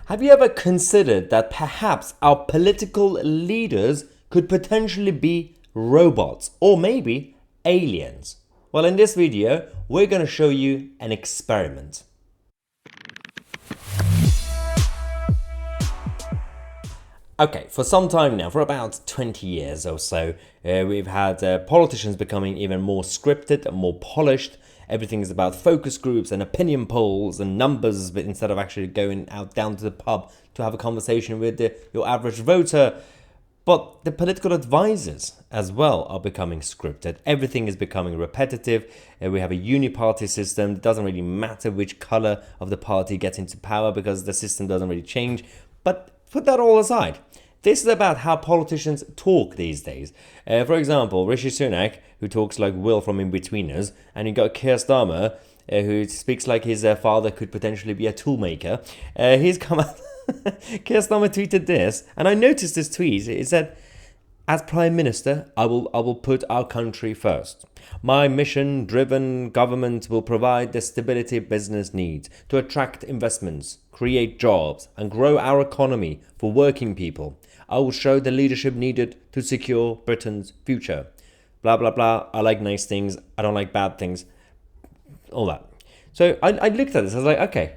Have you ever considered that perhaps our political leaders could potentially be robots or maybe aliens? Well, in this video, we're going to show you an experiment. Okay, for some time now, for about 20 years or so, we've had politicians becoming even more scripted and more polished. Everything is about focus groups and opinion polls and numbers, but instead of actually going out down to the pub to have a conversation with your average voter. But the political advisors as well are becoming scripted. Everything is becoming repetitive. We have a uni-party system. It doesn't really matter which color of the party gets into power because the system doesn't really change. But put that all aside. This is about how politicians talk these days. For example, Rishi Sunak, who talks like Will from In-Betweeners, and you got Keir Starmer, who speaks like his father could potentially be a toolmaker. He's come out. Keir Starmer tweeted this, and I noticed this tweet. It said, "As Prime Minister, I will put our country first. My mission-driven government will provide the stability business needs to attract investments, create jobs, and grow our economy for working people. I will show the leadership needed to secure Britain's future." Blah, blah, blah. I like nice things. I don't like bad things. All that. So I looked at this. I was like, okay,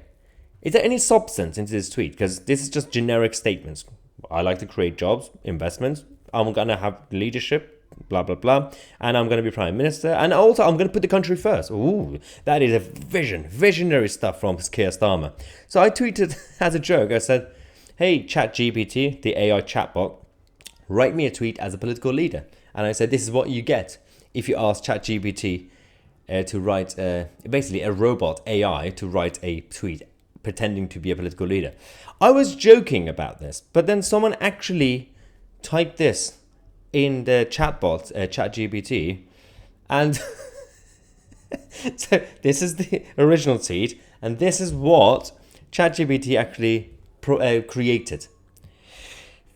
is there any substance into this tweet? Because this is just generic statements. I like to create jobs, investments. I'm going to have leadership, blah, blah, blah. And I'm going to be Prime Minister. And also, I'm going to put the country first. Ooh, that is a visionary stuff from Keir Starmer. So I tweeted as a joke. I said, hey, ChatGPT, the AI chatbot, write me a tweet as a political leader. And I said, this is what you get if you ask ChatGPT to write, basically a robot AI to write a tweet pretending to be a political leader. I was joking about this, but then someone actually typed this in the chatbot, ChatGPT, and so this is the original tweet, and this is what ChatGPT actually created.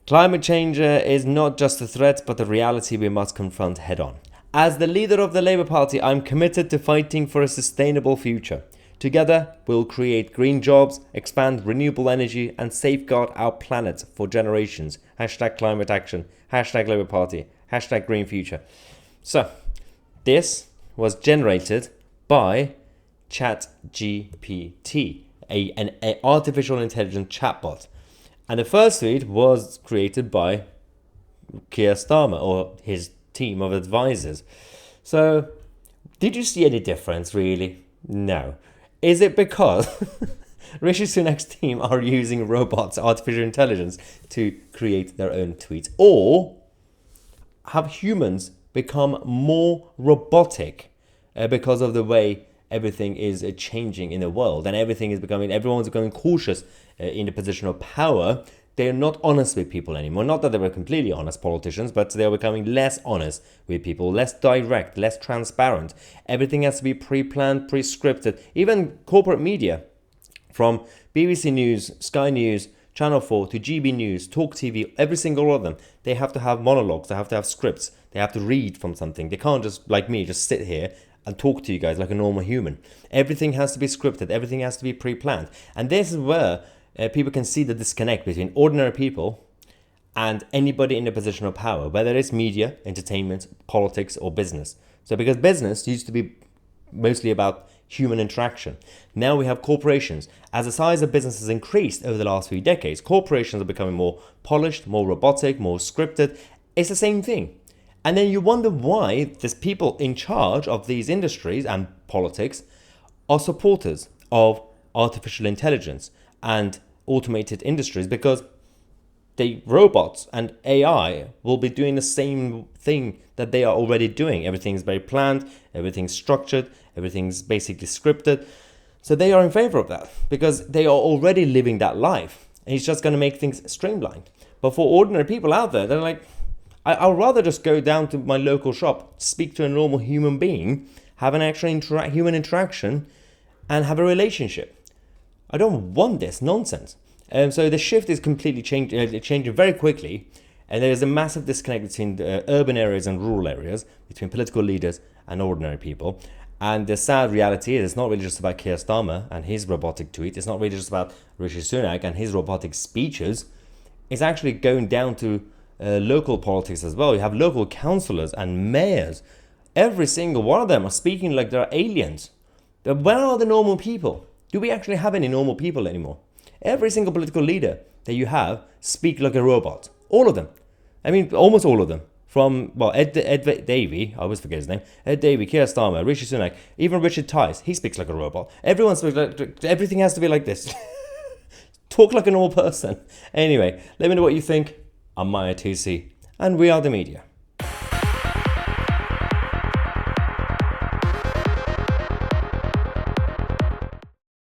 Climate change is not just a threat, but a reality we must confront head on. As the leader of the Labour Party, I'm committed to fighting for a sustainable future. Together, we'll create green jobs, expand renewable energy, and safeguard our planet for generations. Hashtag climate action, hashtag Labour Party, hashtag green future. So, this was generated by ChatGPT, an artificial intelligence chatbot. And the first tweet was created by Keir Starmer, or his team of advisors. So, did you see any difference, really? No. Is it because Rishi Sunak's team are using robots, artificial intelligence, to create their own tweets? Or have humans become more robotic because of the way everything is changing in the world, and everyone's becoming cautious in the position of power? They're not honest with people anymore. Not that they were completely honest politicians, but they're becoming less honest with people, less direct, less transparent. Everything has to be pre-planned, pre-scripted. Even corporate media, from BBC News, Sky News, Channel 4 to GB News, Talk TV, every single one of them, they have to have monologues, they have to have scripts, they have to read from something. They can't just, like me, just sit here and talk to you guys like a normal human. Everything has to be scripted, everything has to be pre-planned. And this is where people can see the disconnect between ordinary people and anybody in a position of power, whether it's media, entertainment, politics, or business. So because business used to be mostly about human interaction. Now we have corporations. As the size of business has increased over the last few decades, corporations are becoming more polished, more robotic, more scripted. It's the same thing. And then you wonder why these people in charge of these industries and politics are supporters of artificial intelligence and automated industries, because the robots and AI will be doing the same thing that they are already doing. Everything's very planned, everything's structured, everything's basically scripted. So they are in favor of that because they are already living that life. And it's just going to make things streamlined. But for ordinary people out there, they're like, I'll rather just go down to my local shop, speak to a normal human being, have an actual human interaction, and have a relationship. I don't want this nonsense. So the shift is completely changing very quickly, and there is a massive disconnect between the urban areas and rural areas, between political leaders and ordinary people. And the sad reality is it's not really just about Keir Starmer and his robotic tweet. It's not really just about Rishi Sunak and his robotic speeches. It's actually going down to local politics as well. You have local councillors and mayors. Every single one of them are speaking like they're aliens. But where are the normal people? Do we actually have any normal people anymore? Every single political leader that you have speak like a robot. All of them. I mean, almost all of them. From, well, Ed Davey, I always forget his name, Ed Davey, Keir Starmer, Rishi Sunak, even Richard Tice, he speaks like a robot. Everyone speaks like, everything has to be like this. Talk like a normal person. Anyway, let me know what you think. I'm Tousi, and we are the media.